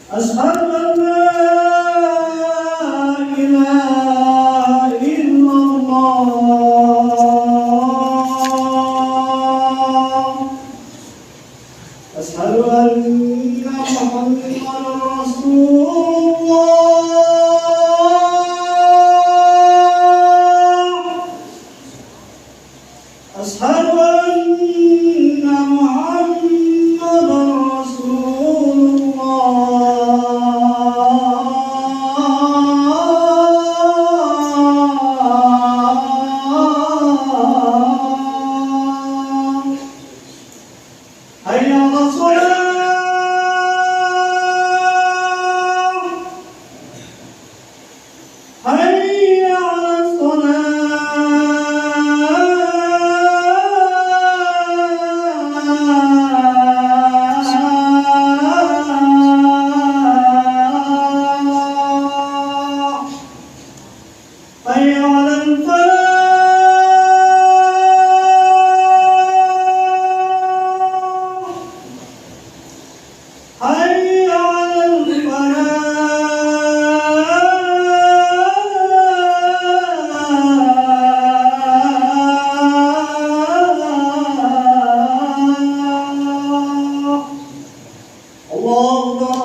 أشهد أن لا إله إلا الله أشهد أن محمدا رسول الله أشهد أن محمدا رسول الله حي على الصلاة حي على الصلاة حي على الفلاح حي على الفلاح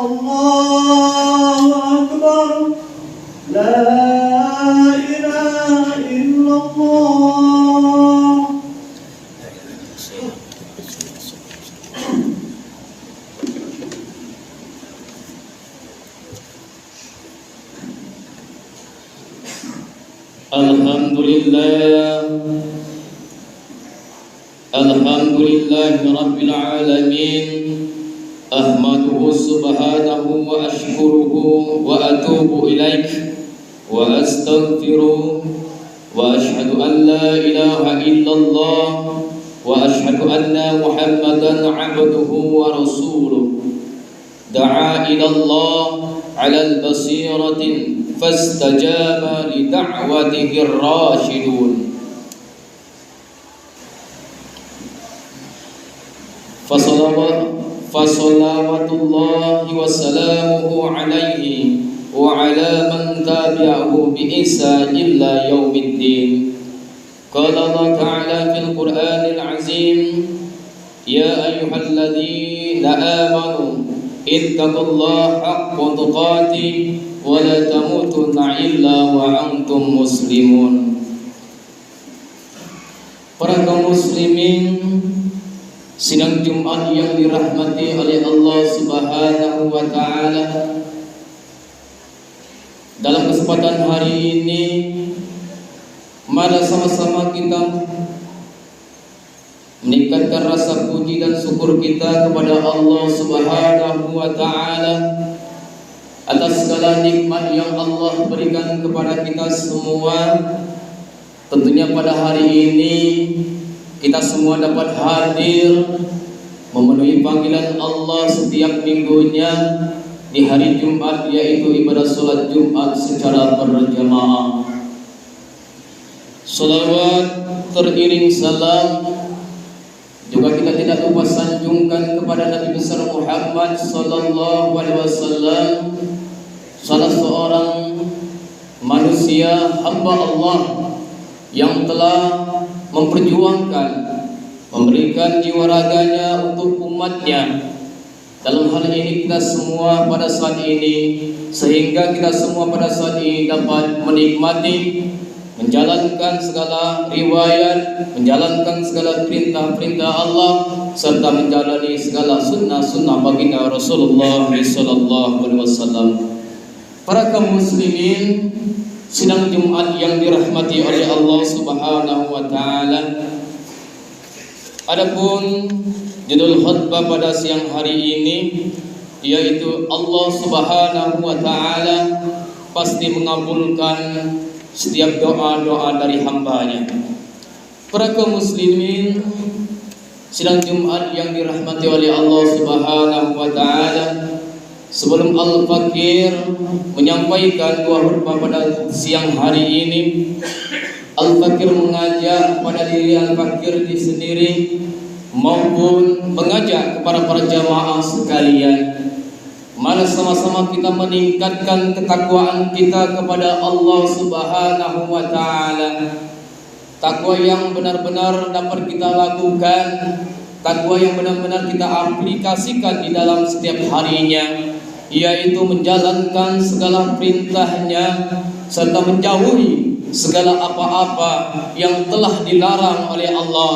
الله أكبر لا إله إلا الله Alhamdulillah Rabbil Alamin Ahmaduhu subhanahu wa ashkuruhu wa atubu ilaik wa astaghfiruh wa ashhadu an la ilaha illallah wa ashhadu anna Muhammadan abduhu wa rasuluh da'a ila Allah ala al-basiratin fastajaba li da'watihi ar-rashidun fasalawatullahi wa salamuhu alaihi wa ala man tabi'ahu bi ihsan illa yaumiddin. Qala Allah ta'ala fil Qur'anil azim ya ayyuhalladzina amanu ittaqullaha haqqa tuqatih wa la tamutunna illa wa antum muslimun. Para kaum muslimin, sidang Jumat yang dirahmati oleh Allah Subhanahu wa Ta'ala, dalam kesempatan hari ini mari sama-sama kita meningkatkan rasa puji dan syukur kita kepada Allah Subhanahu wa Ta'ala atas segala nikmat yang Allah berikan kepada kita semua. Tentunya pada hari ini kita semua dapat hadir memenuhi panggilan Allah setiap minggunya di hari Jumat, yaitu ibadah sholat Jumat secara berjamaah. Salawat teriring salam juga kita tidak lupa sanjungkan kepada Nabi besar Muhammad sallallahu alaihi wasallam, salah seorang manusia hamba Allah yang telah memperjuangkan, memberikan jiwa raganya untuk umatnya. Dalam hal ini kita semua pada saat ini, sehingga kita semua pada saat ini dapat menikmati, menjalankan segala riwayat, menjalankan segala perintah-perintah Allah, serta menjalani segala sunnah-sunnah baginda Rasulullah sallallahu alaihi wasallam. Para kaum muslimin, sidang Jumat yang dirahmati oleh Allah Subhanahu wa Ta'ala, adapun judul khutbah pada siang hari ini yaitu Allah Subhanahu wa Ta'ala pasti mengabulkan setiap doa-doa dari hambanya. Para kaum muslimin, sidang Jumat yang dirahmati oleh Allah Subhanahu wa Ta'ala, sebelum Al-Fakir menyampaikan dua khutbah pada siang hari ini, Al-Fakir mengajak pada diri Al-Fakir sendiri maupun mengajak kepada para jamaah sekalian, Mari sama-sama kita meningkatkan ketakwaan kita kepada Allah Subhanahu wa taala. Takwa yang benar-benar dapat kita lakukan, takwa yang benar-benar kita aplikasikan di dalam setiap harinya, yaitu menjalankan segala perintahnya serta menjauhi segala apa-apa yang telah dilarang oleh Allah,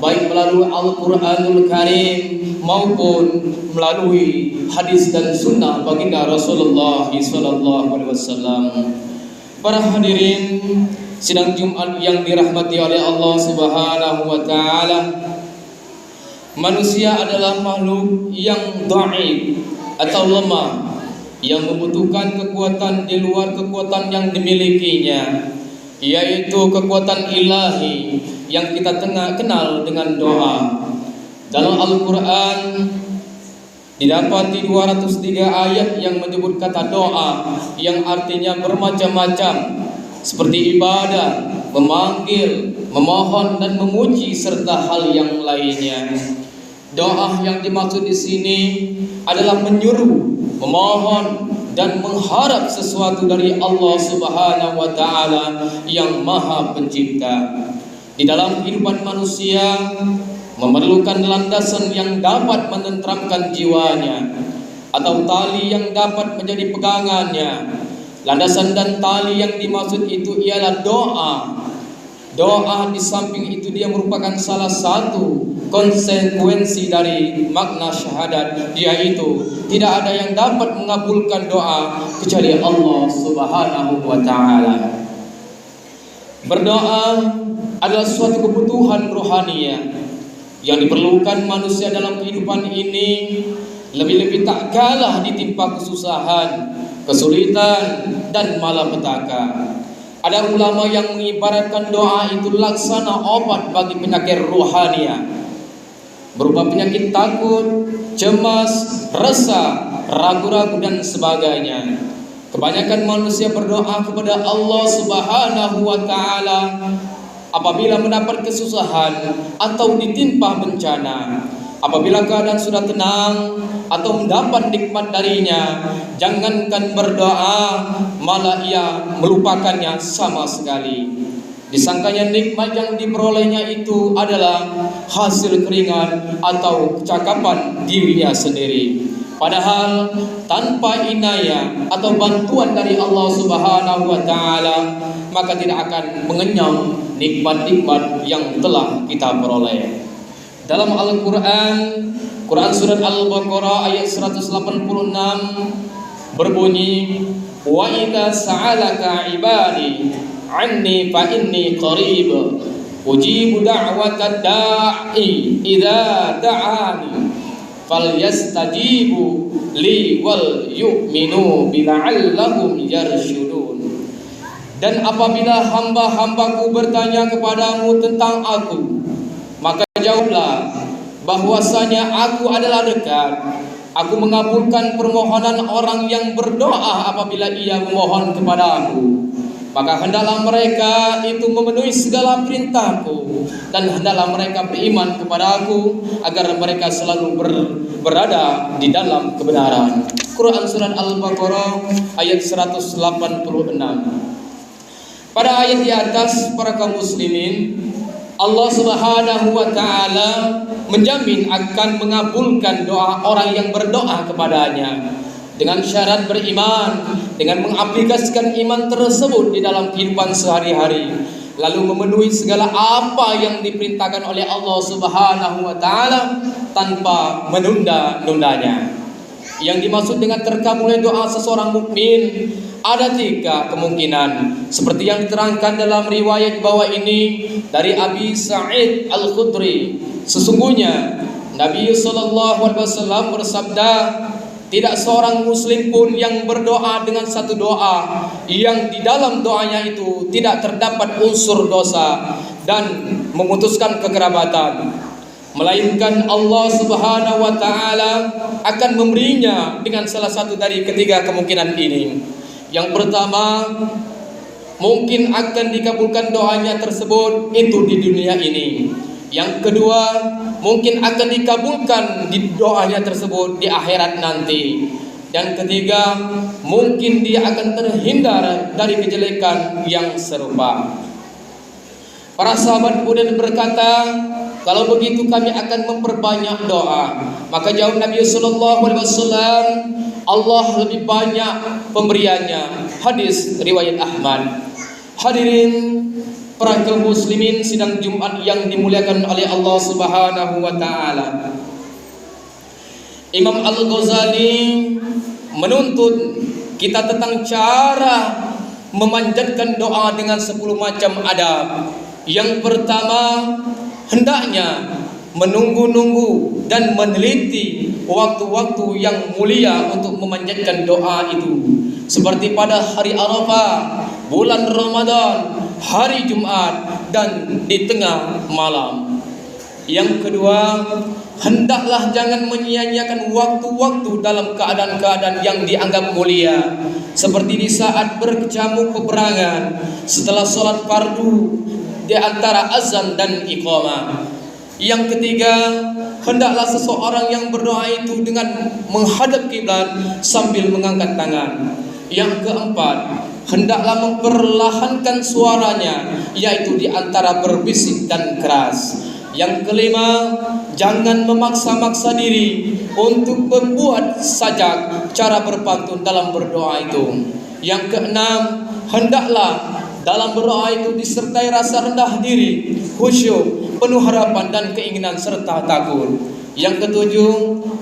baik melalui Al-Quranul Karim maupun melalui hadis dan sunnah baginda Rasulullah SAW. Para hadirin sidang Jumat yang dirahmati oleh Allah Subhanahu wa taala, manusia adalah makhluk yang dhaif atau lemah, yang membutuhkan kekuatan di luar kekuatan yang dimilikinya, yaitu kekuatan ilahi yang kita kenal dengan doa. Dalam Al-Quran didapati 203 ayat yang menyebut kata doa, yang artinya bermacam-macam, seperti ibadah, memanggil, memohon dan memuji serta hal yang lainnya. Doa yang dimaksud di sini adalah menyuruh, memohon dan mengharap sesuatu dari Allah Subhanahu wa taala yang Maha Pencipta. Di dalam kehidupan manusia memerlukan landasan yang dapat menenteramkan jiwanya, atau tali yang dapat menjadi pegangannya. Landasan dan tali yang dimaksud itu ialah doa. Doa di samping itu dia merupakan salah satu konsekuensi dari makna syahadat, yaitu tidak ada yang dapat mengabulkan doa kecuali Allah Subhanahu wa taala. Berdoa adalah suatu kebutuhan rohaniah yang diperlukan manusia dalam kehidupan ini, lebih-lebih tak kalah ditimpa kesusahan, kesulitan dan malapetaka. Ada ulama yang mengibaratkan doa itu laksana obat bagi penyakit rohaniah, berupa penyakit takut, cemas, resah, ragu-ragu dan sebagainya. Kebanyakan manusia berdoa kepada Allah Subhanahu wa taala apabila mendapat kesusahan atau ditimpa bencana. Apabila keadaan sudah tenang atau mendapat nikmat darinya, jangankan berdoa, malah ia melupakannya sama sekali. Disangkanya nikmat yang diperolehnya itu adalah hasil keringat atau kecakapan dirinya sendiri. Padahal tanpa inayah atau bantuan dari Allah Subhanahu wa taala, maka tidak akan mengenyam nikmat-nikmat yang telah kita peroleh. Dalam Al-Quran, Quran Surat Al-Baqarah ayat 186 berbunyi, wa idza sa'alaka ibadi anni fa inni qarib ujibu da'watad da'i idza da'ani falyastajibu li wal yu'minu bila'allahum yarshudun. Dan apabila hamba-hambaku bertanya kepadamu tentang aku, maka jawablah bahwasanya aku adalah dekat. Aku mengabulkan permohonan orang yang berdoa apabila ia memohon kepada aku. Maka hendaklah mereka itu memenuhi segala perintahku, dan hendaklah mereka beriman kepada aku agar mereka selalu berada di dalam kebenaran. Quran Surat Al-Baqarah ayat 186. Pada ayat di atas, para kaum muslimin, Allah Subhanahu wa taala menjamin akan mengabulkan doa orang yang berdoa kepadanya dengan syarat beriman, dengan mengaplikasikan iman tersebut di dalam kehidupan sehari-hari, lalu memenuhi segala apa yang diperintahkan oleh Allah Subhanahu wa taala tanpa menunda-nundanya. Yang dimaksud dengan terkabulnya doa seseorang mukmin ada 3 kemungkinan, seperti yang diterangkan dalam riwayat bawah ini dari Abi Sa'id Al-Khudri. Sesungguhnya Nabi SAW bersabda, tidak seorang muslim pun yang berdoa dengan satu doa yang di dalam doanya itu tidak terdapat unsur dosa dan memutuskan kekerabatan, melainkan Allah Subhanahu wa taala akan memberinya dengan salah satu dari 3 kemungkinan ini. Yang pertama, mungkin akan dikabulkan doanya tersebut itu di dunia ini. Yang kedua, mungkin akan dikabulkan di doanya tersebut di akhirat nanti. Dan ketiga, mungkin dia akan terhindar dari kejelekan yang serupa. Para sahabat kemudian berkata, kalau begitu kami akan memperbanyak doa. Maka jawab Nabi sallallahu alaihi wasallam, Allah lebih banyak pemberiannya. Hadis riwayat Ahmad. Hadirin para kaum muslimin sidang Jumat yang dimuliakan oleh Allah Subhanahu wa taala. Imam Al-Ghazali menuntut kita tentang cara memanjatkan doa dengan 10 macam adab. Yang pertama, hendaknya menunggu-nunggu dan meneliti waktu-waktu yang mulia untuk memanjatkan doa itu, seperti pada hari Arafah, bulan Ramadan, hari Jumat, dan di tengah malam. Yang kedua, hendaklah jangan menyia-nyiakan waktu-waktu dalam keadaan-keadaan yang dianggap mulia, seperti di saat berkecamuk peperangan, setelah sholat fardu, di antara azan dan iqamah. Yang ketiga, hendaklah seseorang yang berdoa itu dengan menghadap kiblat sambil mengangkat tangan. Yang keempat, hendaklah memperlahankan suaranya, yaitu di antara berbisik dan keras. Yang kelima, jangan memaksa-maksa diri untuk membuat sajak cara berpantun dalam berdoa itu. Yang keenam, hendaklah dalam berdoa itu disertai rasa rendah diri, khusyuk, penuh harapan dan keinginan serta takut. Yang ketujuh,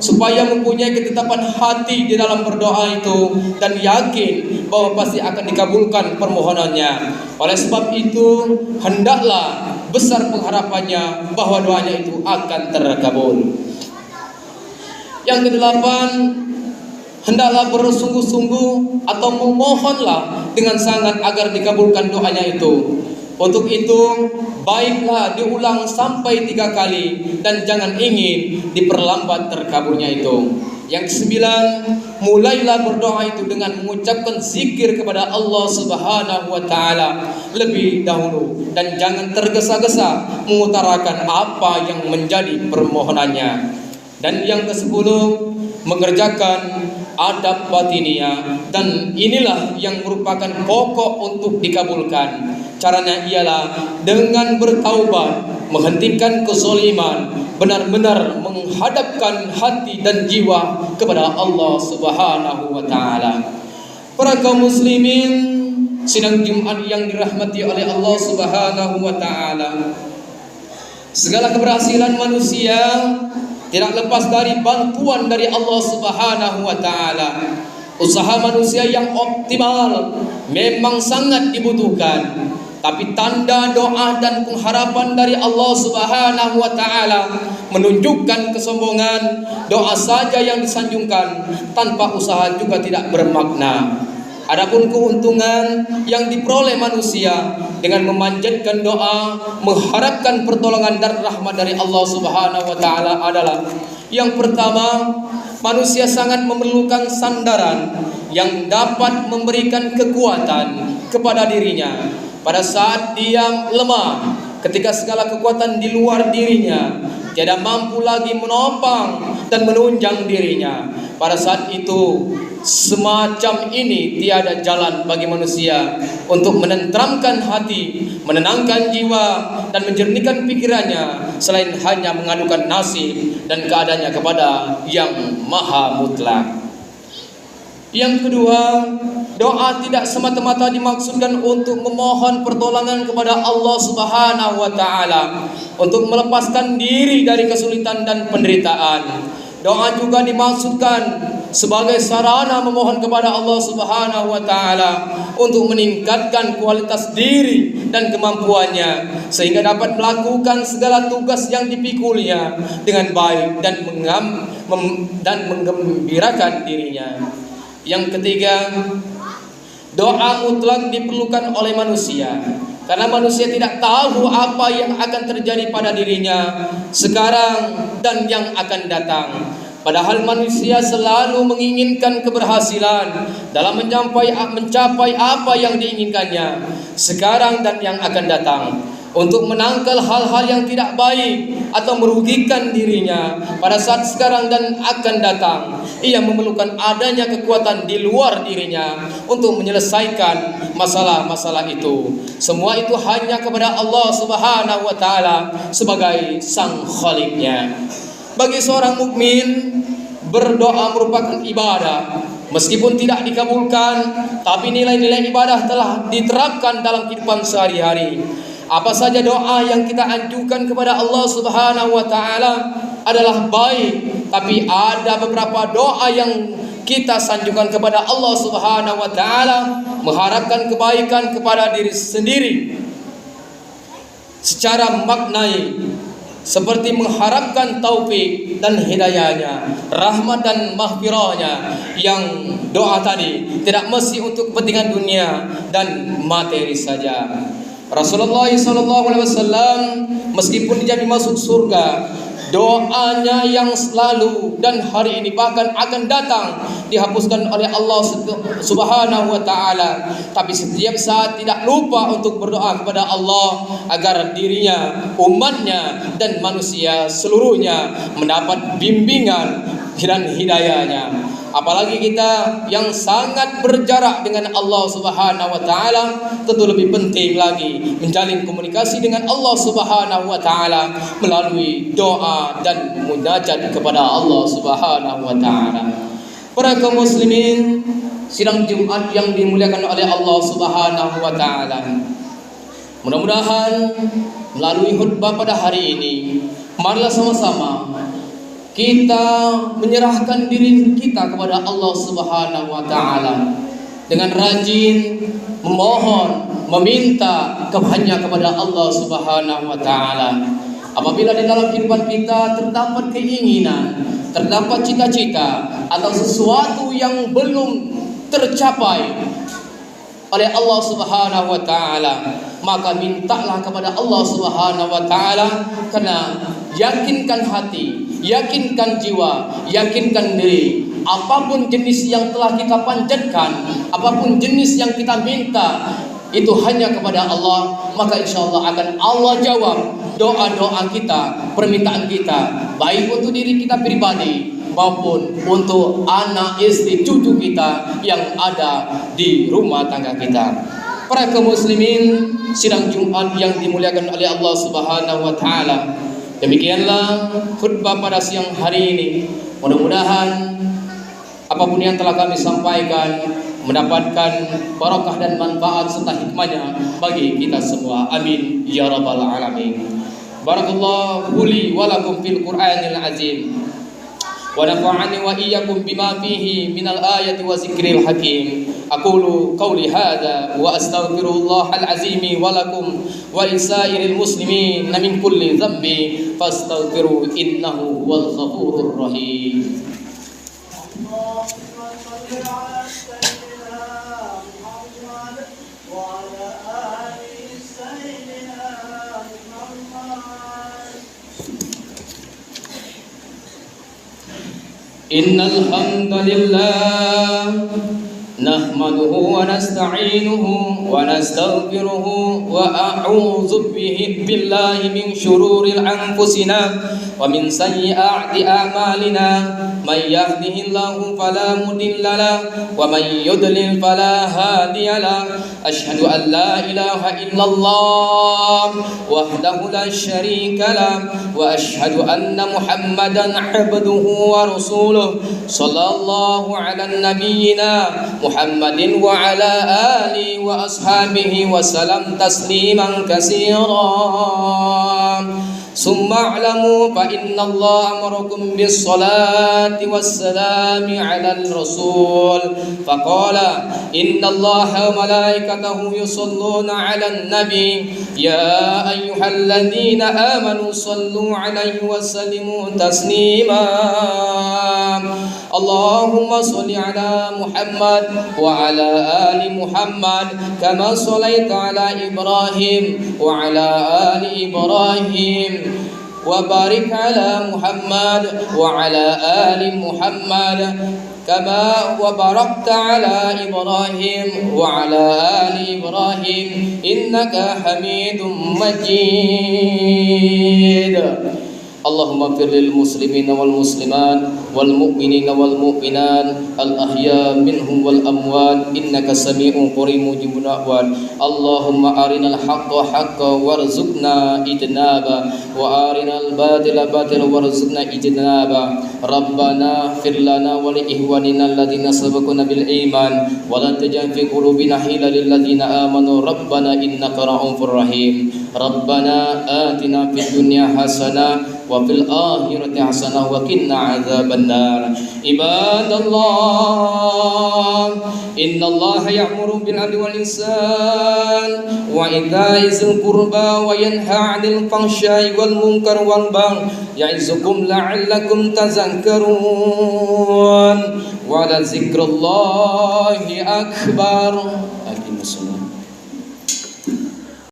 supaya mempunyai ketetapan hati di dalam berdoa itu dan yakin bahwa pasti akan dikabulkan permohonannya. Oleh sebab itu, hendaklah besar pengharapannya bahwa doanya itu akan terkabul. Yang kedelapan, hendaklah bersungguh-sungguh atau memohonlah dengan sangat agar dikabulkan doanya itu. Untuk itu, baiklah diulang sampai 3 kali dan jangan ingin diperlambat terkabulnya itu. Yang kesembilan, mulailah berdoa itu dengan mengucapkan zikir kepada Allah Subhanahu wa taala lebih dahulu dan jangan tergesa-gesa mengutarakan apa yang menjadi permohonannya. Dan yang kesepuluh, mengerjakan adab batiniah, dan inilah yang merupakan pokok untuk dikabulkan. Caranya ialah dengan bertaubat, menghentikan kezaliman, benar-benar menghadapkan hati dan jiwa kepada Allah Subhanahu wa taala. Para kaum muslimin sidang Jumat yang dirahmati oleh Allah Subhanahu wa taala, segala keberhasilan manusia tidak lepas dari bantuan dari Allah Subhanahu wa taala. Usaha manusia yang optimal memang sangat dibutuhkan, tapi tanda doa dan pengharapan dari Allah Subhanahu wa taala menunjukkan kesombongan. Doa saja yang disanjungkan tanpa usaha juga tidak bermakna. Adapun keuntungan yang diperoleh manusia dengan memanjatkan doa, mengharapkan pertolongan dan rahmat dari Allah Subhanahu wa taala adalah: yang pertama, manusia sangat memerlukan sandaran yang dapat memberikan kekuatan kepada dirinya pada saat dia lemah, ketika segala kekuatan di luar dirinya tidak mampu lagi menopang dan menunjang dirinya. Pada saat itu, semacam ini tiada jalan bagi manusia untuk menenteramkan hati, menenangkan jiwa, dan menjernihkan pikirannya selain hanya mengadukan nasib dan keadaannya kepada Yang Maha Mutlak. Yang kedua, doa tidak semata-mata dimaksudkan untuk memohon pertolongan kepada Allah Subhanahu wa taala untuk melepaskan diri dari kesulitan dan penderitaan. Doa juga dimaksudkan sebagai sarana memohon kepada Allah Subhanahu wa taala untuk meningkatkan kualitas diri dan kemampuannya sehingga dapat melakukan segala tugas yang dipikulinya dengan baik dan menggembirakan dirinya. Yang ketiga, doa mutlak diperlukan oleh manusia karena manusia tidak tahu apa yang akan terjadi pada dirinya sekarang dan yang akan datang. Padahal manusia selalu menginginkan keberhasilan dalam mencapai apa yang diinginkannya sekarang dan yang akan datang. untuk menangkal hal-hal yang tidak baik atau merugikan dirinya pada saat sekarang dan akan datang. Ia memerlukan adanya kekuatan di luar dirinya untuk menyelesaikan masalah-masalah itu. Semua itu hanya kepada Allah Subhanahu wa taala sebagai sang Khalik-Nya. Bagi seorang mukmin, berdoa merupakan ibadah. Meskipun tidak dikabulkan, tapi nilai-nilai ibadah telah diterapkan dalam kehidupan sehari-hari. Apa saja doa yang kita ajukan kepada Allah Subhanahu wa taala adalah baik, tapi ada beberapa doa yang kita sanjungkan kepada Allah Subhanahu wa taala mengharapkan kebaikan kepada diri sendiri secara maknai, seperti mengharapkan taufik dan hidayahnya, rahmat dan mahfirahnya. Yang doa tadi tidak mesti untuk kepentingan dunia dan materi saja. Rasulullah SAW meskipun dijadi masuk surga, doanya yang selalu dan hari ini bahkan akan datang dihapuskan oleh Allah Subhanahu wa taala. Tapi setiap saat tidak lupa untuk berdoa kepada Allah agar dirinya, umatnya dan manusia seluruhnya mendapat bimbingan dan hidayahnya. Apalagi kita yang sangat berjarak dengan Allah Subhanahu wa taala, tentu lebih penting lagi menjalin komunikasi dengan Allah Subhanahu wa taala melalui doa dan munajat kepada Allah Subhanahu wa taala. Para kaum muslimin, sidang Jumat yang dimuliakan oleh Allah Subhanahu wa taala. Mudah-mudahan melalui khutbah pada hari ini, marilah sama-sama kita menyerahkan diri kita kepada Allah Subhanahu wa taala dengan rajin memohon, meminta hanya kepada Allah Subhanahu wa taala. Apabila di dalam kehidupan kita terdapat keinginan, terdapat cita-cita atau sesuatu yang belum tercapai oleh Allah Subhanahu wa taala, maka mintalah kepada Allah Subhanahu wa taala, karena yakinkan hati, yakinkan jiwa, yakinkan diri. Apapun jenis yang telah kita panjatkan, apapun jenis yang kita minta, itu hanya kepada Allah, maka insya Allah akan Allah jawab doa-doa kita, permintaan kita, baik untuk diri kita pribadi maupun untuk anak, istri, cucu kita yang ada di rumah tangga kita. Para kaum muslimin, sidang Jumat yang dimuliakan oleh Allah Subhanahu wa taala. Demikianlah khutbah pada siang hari ini. Mudah-mudahan apapun yang telah kami sampaikan mendapatkan barakah dan manfaat serta hikmahnya bagi kita semua. Amin ya rabbal alamin. Barakallahu li wa lakum fil Qur'anil azim. Wa nafa'ani wa iyyakum bima fihi minal ayati wa zikril hakim. Aqulu qawli hadza wa astaghfirullahal azim wa lakum wa lisairil muslimin min kulli dhanbi fastaghfiru innahu huwal ghafurur rahim. Innal hamdalillah nahmaduhu wa nasta'inuhu wa nastaghfiruhu wa a'udzu billahi min shururil anfusina wa min sayyiati a'malina. May yahdihillahu fala mudilla lahu wa may yudlil fala hadiya lahu. Asyhadu an la ilaha illallah wahdahu la syarika lahu wa asyhadu anna Muhammadan 'abduhu wa rasuluh. Sallallahu ala nabiyyina Muhammadin wa ala alihi wa ashabihi wa salam tasliman katsiran. Summa a'lamu fa inna Allah amarakum bis salati was salami 'alal rasul. Faqala inna Allah wa malaikatahu yusalluna 'alan nabi ya ayyuhalladzina amanu sallu 'alaihi wa sallimu taslima. Allahumma shalli 'ala Muhammad wa 'ala ali Muhammad kama shallaita 'ala Ibrahim wa 'ala ali Ibrahim wa barik 'ala Muhammad wa 'ala ali Muhammad كما وباركت على إبراهيم وعلى آل إبراهيم إنك حميد مجيد اللهم اغفر للمسلمين والمسلمات والمؤمنين والمؤمنات الأحياء منهم والأموات إنك سميع قريب مجيب الدعوات اللهم أرنا الحق حقا وارزقنا اجتنابه وأرنا الباطل باطلا وارزقنا اجتنابه ربنا اغفر لنا ولإخواننا الذين سبقونا بالإيمان ولا تجعل في قلوبنا حيلا للذين آمنوا ربنا إنك رؤوف رحيم ربنا آتنا في الدنيا حسنة وفي الآخرة حسنة وقنا عذاب النار عباد الله إن الله يأمر بالعدل والإحسان وإيتاء ذي القربى وينهى عن الفحشاء والمنكر والبغي يعظكم لعلكم تذكرون ولذكر الله أكبر.